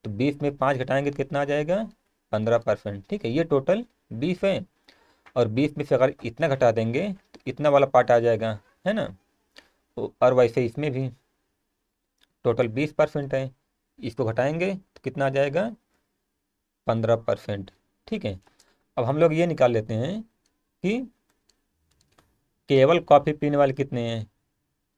तो 20 में 5 घटाएंगे तो कितना आ जाएगा? 15%। ठीक है, ये टोटल 20 है, और 20 में से अगर इतना घटा देंगे तो इतना वाला पार्ट आ जाएगा, है ना। और वैसे इसमें भी टोटल 20% है, इसको घटाएंगे तो कितना आ जाएगा? 15%। ठीक है, अब हम लोग ये निकाल लेते हैं कि केवल कॉफ़ी पीने वाले कितने हैं।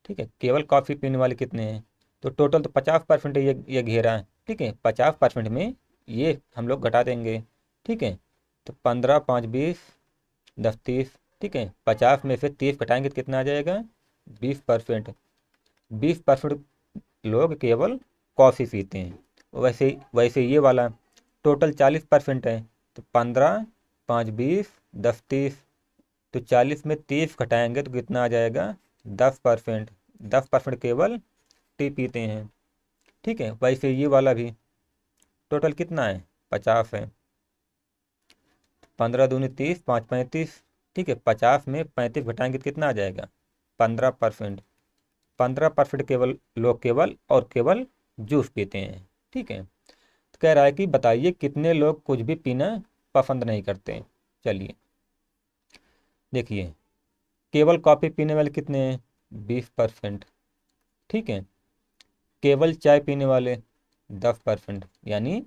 ठीक है, केवल कॉफ़ी पीने वाले कितने हैं? तो टोटल तो 50% है, ये घेरा है। ठीक है, 50% में ये हम लोग घटा देंगे। ठीक है, तो 15 5 20, 10 30। ठीक है, 50 में से 30 घटाएंगे तो कितना आ जाएगा? 20%। 20% लोग केवल कॉफ़ी पीते हैं। वैसे वैसे ये वाला टोटल 40% है, तो 15 5 20, 10 30। तो 40 में 30 घटाएंगे तो कितना आ जाएगा? 10%। 10% केवल टी पीते हैं। ठीक है, वैसे ये वाला भी टोटल कितना है? 50 है। 15 दूनी 30, 5 35। ठीक है, 50 में 35 घटाएंगे तो कितना आ जाएगा? 15%। 15% केवल लोग केवल और केवल जूस पीते हैं। ठीक है, तो कह रहा है कि बताइए कितने लोग कुछ भी पीना पसंद नहीं करते। चलिए देखिए, केवल कॉफ़ी पीने वाले कितने हैं? 20%। ठीक है, केवल चाय पीने वाले 10%, यानी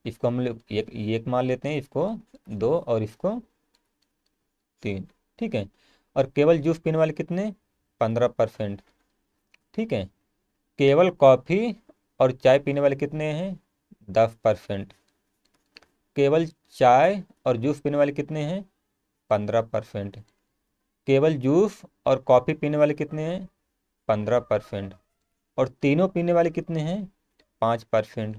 इसको हम लोग एक मान लेते हैं, इसको 2 और इसको 3। ठीक है, और केवल जूस पीने वाले कितने? 15%। ठीक है, केवल कॉफ़ी और चाय पीने वाले कितने हैं? 10%। केवल चाय और जूस पीने वाले कितने हैं? 15%। केवल जूस और कॉफ़ी पीने वाले कितने हैं? 15%। और तीनों पीने वाले कितने हैं? 5%।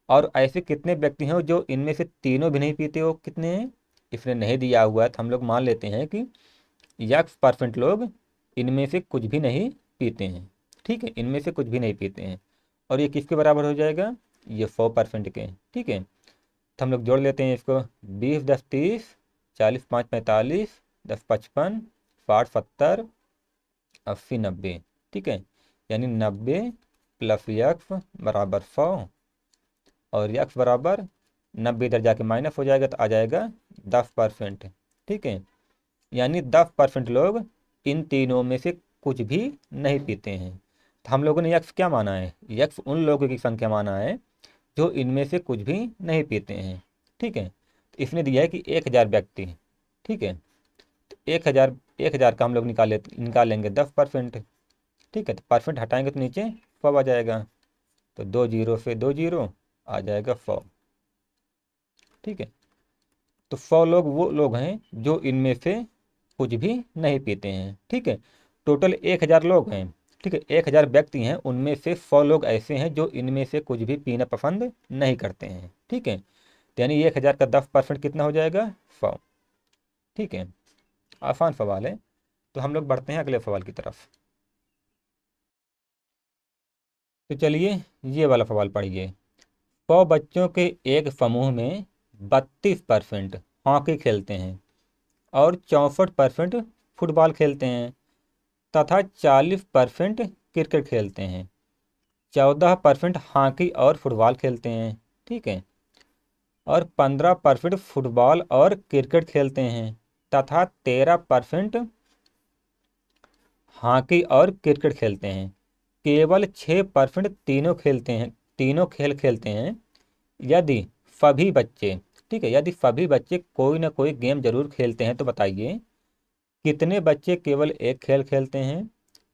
और ऐसे कितने व्यक्ति हैं जो इनमें से तीनों भी नहीं पीते, हो कितने हैं? इसने नहीं दिया हुआ है, तो हम लोग मान लेते हैं कि X% लोग इनमें से कुछ भी नहीं पीते हैं। ठीक है, इनमें से कुछ भी नहीं पीते हैं, और ये किसके बराबर हो जाएगा? ये 100% के। ठीक है, तो हम लोग जोड़ लेते हैं इसको, 20 10 30, 40 5 45, 10 55, 60 70, 80 90, ठीक है। यानी 90 प्लस यक्स बराबर 100, और यक्स बराबर 90 इधर जाके माइनस हो जाएगा तो आ जाएगा 10%, ठीक है। यानी 10% लोग इन तीनों में से कुछ भी नहीं पीते हैं। तो हम लोगों ने यक्स क्या माना है? यक्स उन लोगों की संख्या माना है जो इनमें से कुछ भी नहीं पीते हैं, ठीक है। तो इसने दिया है कि 1000 व्यक्ति, ठीक है। तो 1000 का हम लोग निकालेंगे 10%, ठीक है। तो परसेंट हटाएंगे तो नीचे 100 आ जाएगा, तो 2 जीरो से 2 जीरो आ जाएगा 100, ठीक है। तो 100 लोग वो लोग हैं जो इनमें से कुछ भी नहीं पीते हैं, ठीक है। टोटल 1000 लोग हैं, ठीक है। 1000 व्यक्ति हैं, उनमें से 100 लोग ऐसे हैं जो इनमें से कुछ भी पीना पसंद नहीं करते हैं, ठीक है। तो यानी 1000 का 10% कितना हो जाएगा? 100, ठीक है। आसान सवाल है। तो हम लोग बढ़ते हैं अगले सवाल की तरफ। तो चलिए ये वाला सवाल पढ़िए। 100 बच्चों के एक समूह में 32% हॉकी खेलते हैं और 64% फुटबॉल खेलते हैं तथा 40% क्रिकेट खेलते हैं। 14% हॉकी और फुटबॉल खेलते हैं, ठीक है। और 15% फुटबॉल और क्रिकेट खेलते हैं तथा 13% हॉकी और क्रिकेट खेलते हैं। केवल 6% तीनों खेल खेलते हैं। यदि सभी बच्चे, ठीक है, यदि सभी बच्चे कोई ना कोई गेम जरूर खेलते हैं तो बताइए कितने बच्चे केवल एक खेल खेलते हैं,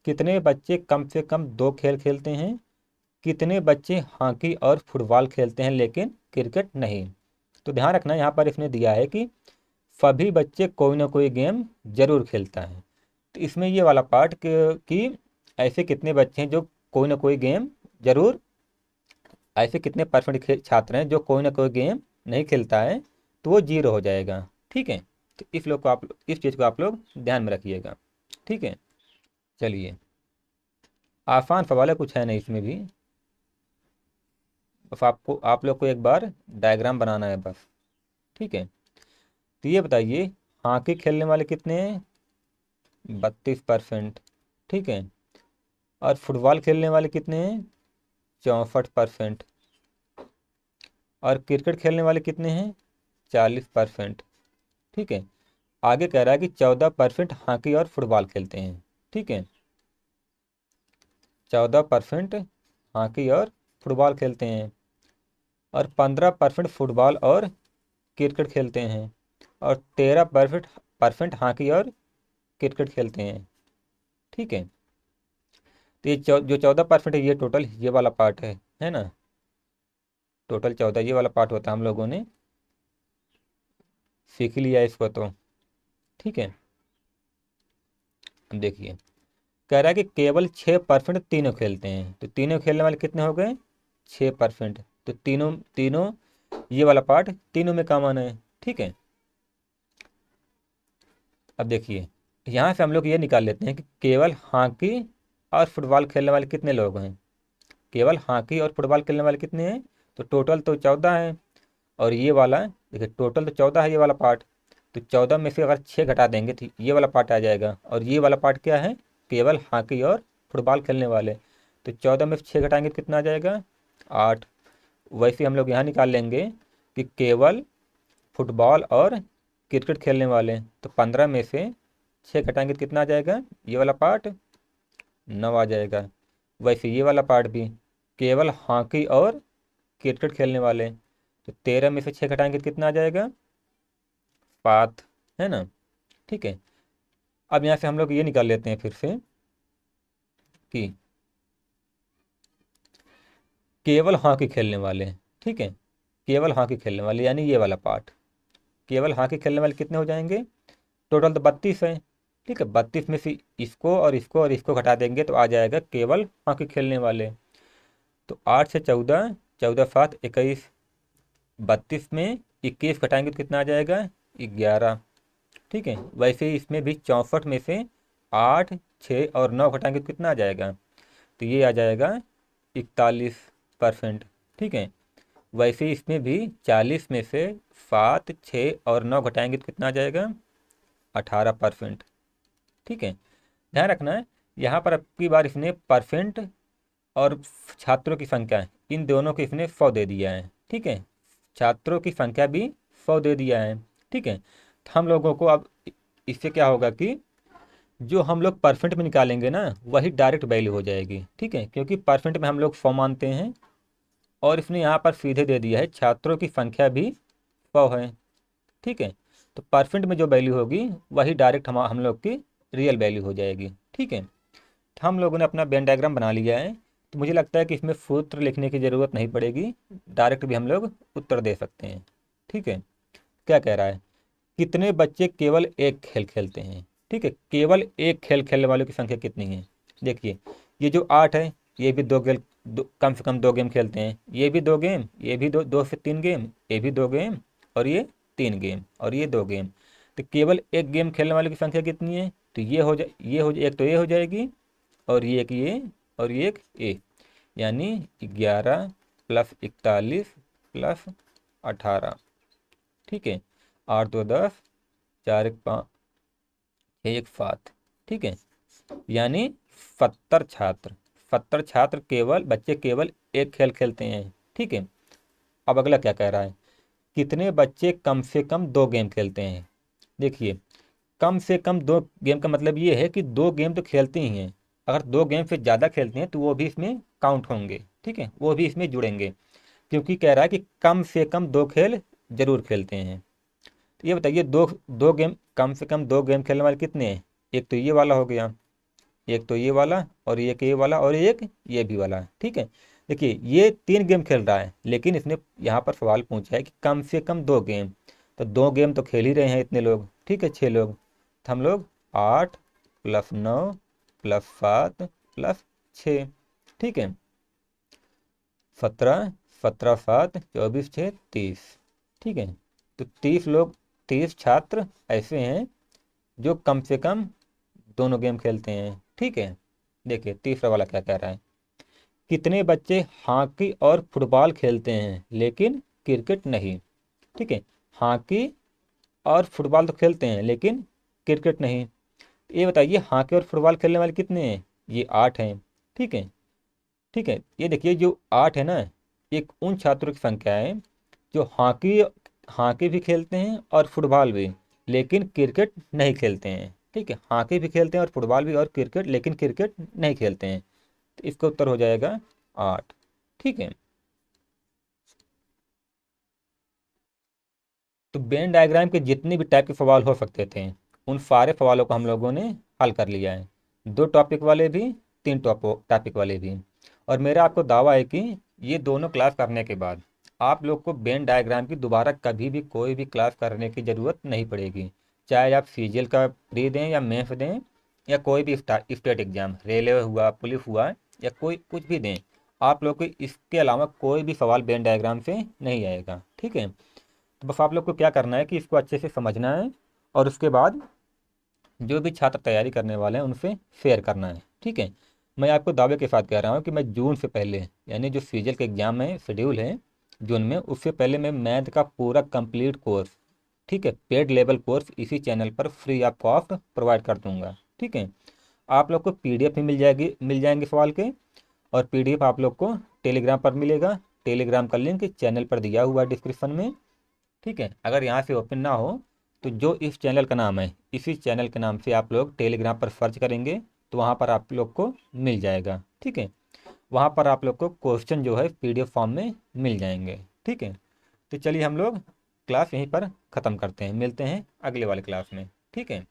कितने बच्चे कम से कम 2 खेल खेलते हैं, कितने बच्चे हॉकी और फुटबॉल खेलते हैं लेकिन क्रिकेट नहीं। तो ध्यान रखना यहाँ पर इसने दिया है कि सभी बच्चे कोई ना कोई गेम जरूर खेलता है। तो इसमें ये वाला पार्ट कि ऐसे कितने बच्चे हैं जो कोई ना कोई गेम जरूर, ऐसे कितने परसेंट छात्र हैं जो कोई ना कोई गेम नहीं खेलता है, तो वो 0 हो जाएगा, ठीक है। तो इस चीज़ को आप लोग ध्यान में रखिएगा, ठीक है। चलिए आसान सवाल है, कुछ है नहीं इसमें भी। बस आप लोग को एक बार डायग्राम बनाना है बस, ठीक है। तो ये बताइए हॉकी खेलने वाले कितने हैं? 32%, ठीक है। और फुटबॉल खेलने वाले कितने हैं? 64%। और क्रिकेट खेलने वाले कितने हैं? 40%, ठीक है। आगे कह रहा है कि 14% हॉकी और फुटबॉल खेलते हैं, ठीक है। 14% हॉकी और फुटबॉल खेलते हैं और 15% फुटबॉल और क्रिकेट खेलते हैं और 13% हॉकी और क्रिकेट खेलते हैं, ठीक है। तो ये जो 14% है ये टोटल ये वाला पार्ट है ना। टोटल 14 ये वाला पार्ट होता है, हम लोगों ने सीख लिया इसको तो, ठीक है। अब देखिए कह रहा है कि केवल 6% तीनों खेलते हैं। तो तीनों खेलने वाले कितने हो गए? 6%। तो तीनों तीनों ये वाला पार्ट तीनों में काम आना है, ठीक है। अब देखिए यहाँ से हम लोग ये निकाल लेते हैं कि केवल हॉकी और फुटबॉल खेलने वाले कितने लोग हैं। केवल हॉकी और फुटबॉल खेलने वाले कितने हैं? तो टोटल तो 14 है। और ये वाला देखिए टोटल तो 14 है ये वाला पार्ट। तो 14 में से अगर 6 घटा देंगे तो ये वाला पार्ट आ जाएगा। और ये वाला पार्ट क्या है? केवल हॉकी और फुटबॉल खेलने वाले। तो 14 में से 6 घटाएंगे तो कितना आ जाएगा? 8। वैसे हम लोग यहाँ निकाल लेंगे कि केवल फुटबॉल और क्रिकेट खेलने वाले। तो 15 में से 6 घटाएंगे तो कितना आ जाएगा? ये वाला पार्ट 9 आ जाएगा। वैसे ये वाला पार्ट भी केवल हॉकी और क्रिकेट खेलने वाले। तो 13 में से 6 घटाएंगे तो कितना आ जाएगा? 7, है ना, ठीक है। अब यहाँ से हम लोग ये निकाल लेते हैं फिर से कि केवल हॉकी खेलने वाले, ठीक है। केवल हॉकी खेलने वाले यानी ये वाला पार्ट, केवल हॉकी खेलने वाले कितने हो जाएंगे? टोटल तो 32 है, ठीक है। 32 में से इसको और इसको और इसको घटा देंगे तो आ जाएगा केवल हॉकी खेलने वाले। तो 8 से 14, 14 7 21, 32 में 21 घटाएंगे तो कितना आ जाएगा? 11, ठीक है। वैसे ही इसमें भी 64 में से 8 6 और 9 घटाएंगे तो कितना आ जाएगा? तो ये आ जाएगा 41%, ठीक है। वैसे ही इसमें भी 40 में से 7 6 और 9 घटाएंगे तो कितना आ जाएगा? 18%, ठीक है। ध्यान रखना है यहाँ पर अब की बार इसने परसेंट और छात्रों की संख्या इन दोनों को इसने 100 दे दिया है। ठीक है, छात्रों की संख्या भी 100 दे दिया है। ठीक है, तो हम लोगों को अब इससे क्या होगा कि जो हम लोग परसेंट में निकालेंगे ना वही डायरेक्ट वैल्यू हो जाएगी। ठीक है, क्योंकि परसेंट में हम लोग 100 मानते हैं और इसने यहाँ पर सीधे दे दिया है छात्रों की संख्या भी 100 है। ठीक है, तो परसेंट में जो वैल्यू होगी वही डायरेक्ट हम लोग की रियल वैल्यू हो जाएगी। ठीक है, तो हम लोगों ने अपना वेन डायग्राम बना लिया है, तो मुझे लगता है कि इसमें सूत्र लिखने की ज़रूरत नहीं पड़ेगी, डायरेक्ट भी हम लोग उत्तर दे सकते हैं। ठीक है, क्या कह रहा है, कितने बच्चे केवल एक खेल खेलते हैं। ठीक है, केवल एक खेल खेलने वालों की संख्या कितनी है। देखिए, ये जो 8 है ये भी कम से कम 2 गेम खेलते हैं, ये भी 2 गेम, ये भी 2 से 3 गेम, ये भी 2 गेम, और ये 3 गेम, और ये 2 गेम। तो केवल एक गेम खेलने वालों की संख्या कितनी है, तो एक तो ये हो जाएगी, और ये एक ये, और ये एक ए, यानी 11 + 41 + 18। ठीक है, 8 2 10, 4 1 5, 6 1 7। ठीक है, यानी 70 छात्र बच्चे केवल एक खेल खेलते हैं। ठीक है, अब अगला क्या कह रहा है, कितने बच्चे कम से कम 2 गेम खेलते हैं। देखिए, कम से कम 2 गेम का मतलब ये है कि 2 गेम तो खेलते ही हैं, अगर 2 गेम से ज़्यादा खेलते हैं तो वो भी इसमें काउंट होंगे। ठीक है, वो भी इसमें जुड़ेंगे, क्योंकि कह रहा है कि कम से कम 2 खेल जरूर खेलते हैं। तो ये बताइए, दो दो गेम कम से कम 2 गेम खेलने वाले कितने हैं, एक तो ये वाला हो गया, एक तो ये वाला, और एक ये वाला, और एक ये भी वाला। ठीक है, देखिए ये 3 गेम खेल रहा है, लेकिन इसने यहाँ पर सवाल पूछा है कि कम से कम 2 गेम, तो 2 गेम तो खेल ही रहे हैं इतने लोग। ठीक है, 6 लोग, तो हम लोग 8 + 9 + 7 + 6। ठीक है, 17 17 7 24 6 30। ठीक है, तो 30 छात्र ऐसे हैं जो कम से कम दोनों गेम खेलते हैं। ठीक है, देखिए तीसरा वाला क्या कह रहा है, कितने बच्चे हॉकी और फुटबॉल खेलते हैं लेकिन क्रिकेट नहीं। ठीक है, हॉकी और फुटबॉल तो खेलते हैं लेकिन क्रिकेट नहीं। ये बताइए, हॉकी और फुटबॉल खेलने वाले कितने हैं, ये 8 हैं। ठीक है, ठीक है, ये देखिए जो 8 है ना, एक उन छात्रों की संख्या है जो हॉकी हॉकी भी खेलते हैं और फुटबॉल भी, लेकिन क्रिकेट नहीं खेलते हैं। ठीक है, हॉकी भी खेलते हैं और फुटबॉल भी और क्रिकेट, लेकिन क्रिकेट नहीं खेलते हैं, तो इसका उत्तर हो जाएगा 8। ठीक है, तो वेन डायग्राम के जितने भी टाइप के सवाल हो सकते थे उन सारे सवालों को हम लोगों ने हल कर लिया है, 2 टॉपिक वाले भी, 3 टॉपिक वाले भी। और मेरा आपको दावा है कि ये दोनों क्लास करने के बाद आप लोग को वेन डायग्राम की दोबारा कभी भी कोई भी क्लास करने की ज़रूरत नहीं पड़ेगी, चाहे आप सीजीएल का प्री दें या मेंस दें, या कोई भी स्टेट एग्जाम, रेलवे हुआ, पुलिस हुआ, या कोई कुछ भी दें, आप लोग को इसके अलावा कोई भी सवाल वेन डायग्राम से नहीं आएगा। ठीक है, तो बस आप लोग को क्या करना है कि इसको अच्छे से समझना है, और उसके बाद जो भी छात्र तैयारी करने वाले हैं उनसे शेयर करना है। ठीक है, मैं आपको दावे के साथ कह रहा हूँ कि मैं जून से पहले, यानी जो सीजीएल के एग्ज़ाम है शेड्यूल है जून में, उससे पहले मैं मैथ का पूरा कंप्लीट कोर्स, ठीक है, पेड लेवल कोर्स इसी चैनल पर फ्री ऑफ कॉस्ट प्रोवाइड कर दूंगा। ठीक है, आप लोग को पीडीएफ भी मिल जाएंगे सवाल के, और पीडीएफ आप लोग को टेलीग्राम पर मिलेगा, टेलीग्राम का लिंक चैनल पर दिया हुआ है डिस्क्रिप्शन में। ठीक है, अगर यहाँ से ओपन ना हो तो जो इस चैनल का नाम है, इसी चैनल के नाम से आप लोग टेलीग्राम पर सर्च करेंगे तो वहाँ पर आप लोग को मिल जाएगा। ठीक है, वहाँ पर आप लोग को क्वेश्चन जो है पीडीएफ फॉर्म में मिल जाएंगे। ठीक है, तो चलिए हम लोग क्लास यहीं पर ख़त्म करते हैं, मिलते हैं अगले वाले क्लास में। ठीक है।